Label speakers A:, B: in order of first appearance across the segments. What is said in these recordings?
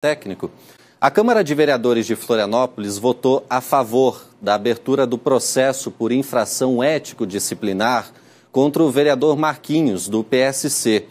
A: Técnico. A Câmara de Vereadores de Florianópolis votou a favor da abertura do processo por infração ético-disciplinar contra o vereador Marquinhos, do PSC.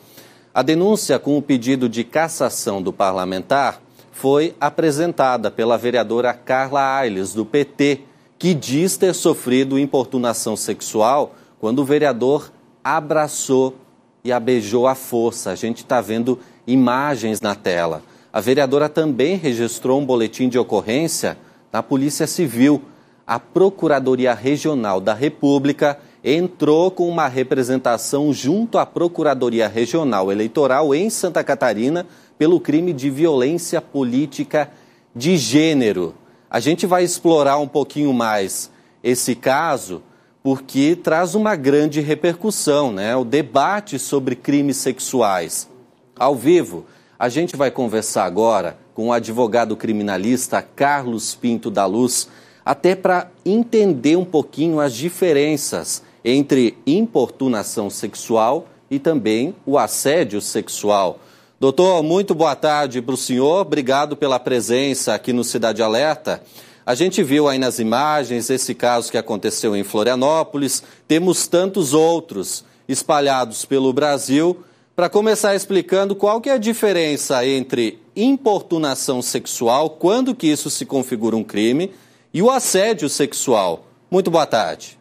A: A denúncia com o pedido de cassação do parlamentar foi apresentada pela vereadora Carla Ayles, do PT, que diz ter sofrido importunação sexual quando o vereador abraçou e a beijou à força. A gente está vendo imagens na tela. A vereadora também registrou um boletim de ocorrência na Polícia Civil. A Procuradoria Regional da República entrou com uma representação junto à Procuradoria Regional Eleitoral em Santa Catarina pelo crime de violência política de gênero. A gente vai explorar um pouquinho mais esse caso porque traz uma grande repercussão, né? O debate sobre crimes sexuais. Ao vivo, a gente vai conversar agora com o advogado criminalista Carlos Pinto da Luz, até para entender um pouquinho as diferenças entre importunação sexual e também o assédio sexual. Doutor, muito boa tarde para o senhor, obrigado pela presença aqui no Cidade Alerta. A gente viu aí nas imagens esse caso que aconteceu em Florianópolis, temos tantos outros espalhados pelo Brasil. Para começar explicando qual que é a diferença entre importunação sexual, quando que isso se configura um crime, e o assédio sexual. Muito boa tarde.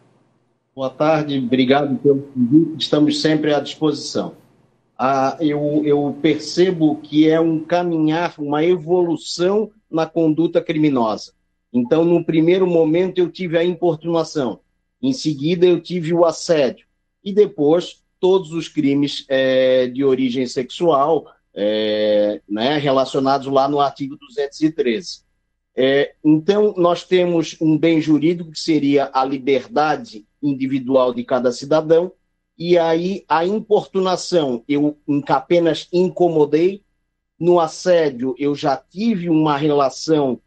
B: Boa tarde, obrigado pelo convite, estamos sempre à disposição. Eu percebo que é um caminhar, uma evolução na conduta criminosa. Então, no primeiro momento, eu tive a importunação, em seguida, eu tive o assédio, e depois, todos os crimes de origem sexual, né, relacionados lá no artigo 213. Então, nós temos um bem jurídico, que seria a liberdade individual de cada cidadão, e aí a importunação, eu apenas incomodei. No assédio, eu já tive uma relação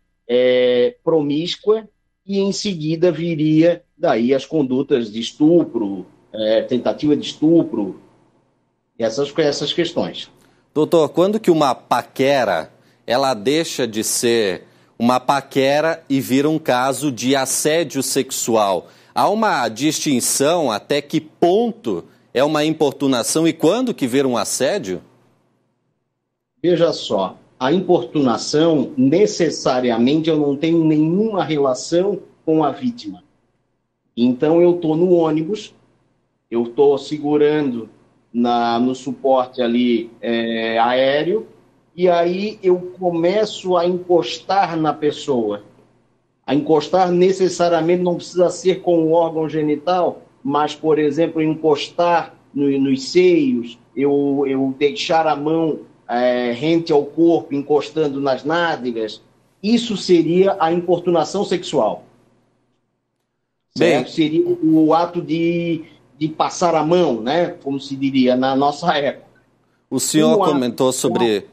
B: promíscua, e em seguida viria daí as condutas de estupro, tentativa de estupro, essas questões.
A: Doutor, quando que uma paquera, ela deixa de ser uma paquera e vira um caso de assédio sexual? Há uma distinção até que ponto é uma importunação e quando que vira um assédio?
B: Veja só, a importunação, necessariamente, eu não tenho nenhuma relação com a vítima. Então, eu estou no ônibus, eu estou segurando no suporte ali aéreo, e aí eu começo a encostar na pessoa. A encostar necessariamente não precisa ser com o órgão genital, mas, por exemplo, encostar nos seios, eu deixar a mão rente ao corpo, encostando nas nádegas. Isso seria a importunação sexual.
A: Bem,
B: seria o ato de passar a mão, né? Como se diria na nossa época.
A: O senhor comentou sobre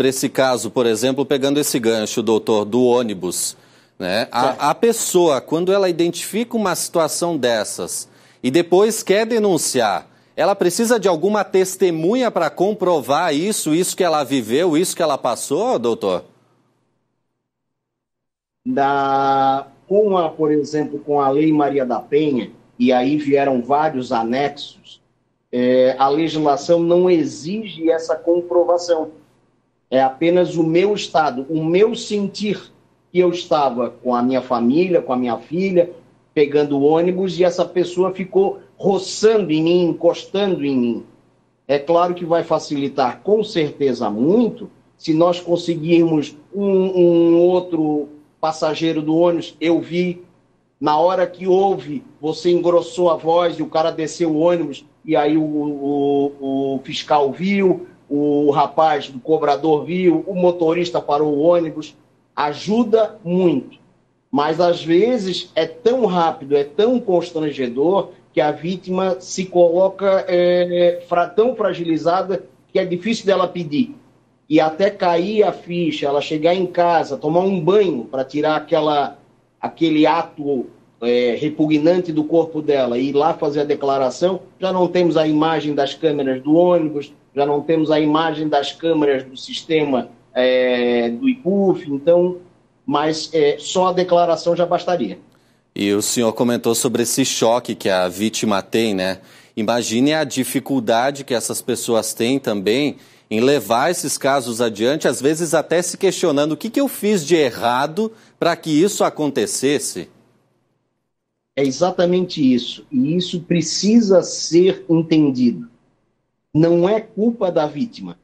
A: esse caso, por exemplo, pegando esse gancho, doutor, do ônibus, né? A pessoa, quando ela identifica uma situação dessas e depois quer denunciar, ela precisa de alguma testemunha para comprovar isso que ela viveu, isso que ela passou, doutor?
B: Por exemplo, com a Lei Maria da Penha, e aí vieram vários anexos, a legislação não exige essa comprovação. É apenas o meu estado, o meu sentir, que eu estava com a minha família, com a minha filha, pegando o ônibus, e essa pessoa ficou roçando em mim, encostando em mim. É claro que vai facilitar, com certeza, muito, se nós conseguirmos um outro passageiro do ônibus. Eu vi, na hora que houve, você engrossou a voz e o cara desceu o ônibus, e aí o fiscal viu, o rapaz, o cobrador viu, o motorista parou o ônibus. Ajuda muito, mas às vezes é tão rápido, é tão constrangedor, que a vítima se coloca tão fragilizada que é difícil dela pedir. E até cair a ficha, ela chegar em casa, tomar um banho para tirar aquele ato repugnante do corpo dela e ir lá fazer a declaração, já não temos a imagem das câmeras do ônibus, já não temos a imagem das câmeras do sistema do IPUF, então, mas só a declaração já bastaria.
A: E o senhor comentou sobre esse choque que a vítima tem, né? Imagine a dificuldade que essas pessoas têm também em levar esses casos adiante, às vezes até se questionando o que eu fiz de errado para que isso acontecesse.
B: É exatamente isso, e isso precisa ser entendido. Não é culpa da vítima.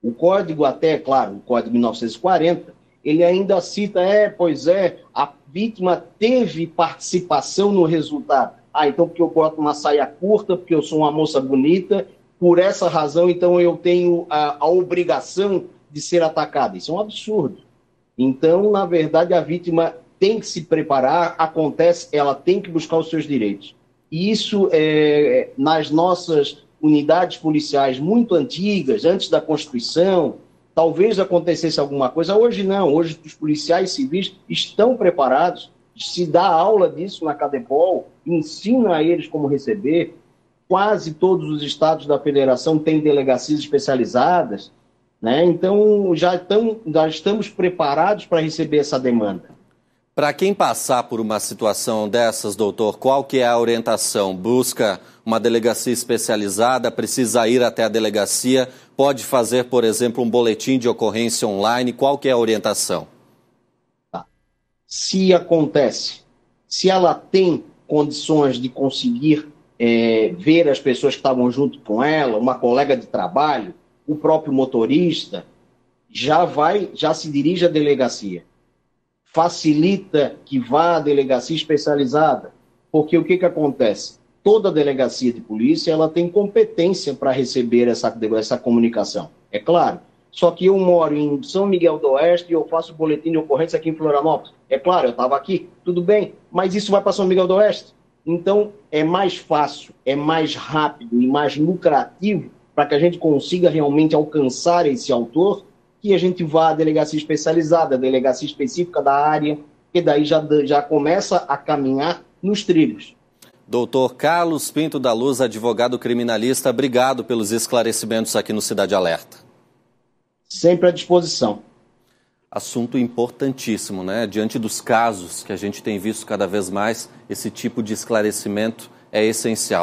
B: O código até, claro, o código de 1940, ele ainda cita, a vítima teve participação no resultado. Então porque eu boto uma saia curta, porque eu sou uma moça bonita, por essa razão, então eu tenho a obrigação de ser atacada. Isso é um absurdo. Então, na verdade, a vítima tem que se preparar, ela tem que buscar os seus direitos. E isso, nas nossas unidades policiais muito antigas, antes da Constituição, talvez acontecesse alguma coisa. Hoje não, hoje os policiais civis estão preparados, se dá aula disso na CADEPOL, ensina a eles como receber. Quase todos os estados da federação têm delegacias especializadas, né? Então já estamos preparados para receber essa demanda.
A: Para quem passar por uma situação dessas, doutor, qual que é a orientação? Busca uma delegacia especializada, precisa ir até a delegacia, pode fazer, por exemplo, um boletim de ocorrência online, qual que é a orientação?
B: Tá. Se ela tem condições de conseguir ver as pessoas que estavam junto com ela, uma colega de trabalho, o próprio motorista, já se dirige à delegacia. Facilita que vá à delegacia especializada, porque o que acontece? Toda delegacia de polícia ela tem competência para receber essa comunicação, é claro. Só que eu moro em São Miguel do Oeste e eu faço boletim de ocorrência aqui em Florianópolis. É claro, eu estava aqui, tudo bem, mas isso vai para São Miguel do Oeste. Então, é mais fácil, é mais rápido e mais lucrativo para que a gente consiga realmente alcançar esse autor, que a gente vá à delegacia especializada, à delegacia específica da área, que daí já começa a caminhar nos trilhos.
A: Doutor Carlos Pinto da Luz, advogado criminalista, obrigado pelos esclarecimentos aqui no Cidade Alerta.
B: Sempre à disposição.
A: Assunto importantíssimo, né? Diante dos casos que a gente tem visto cada vez mais, esse tipo de esclarecimento é essencial.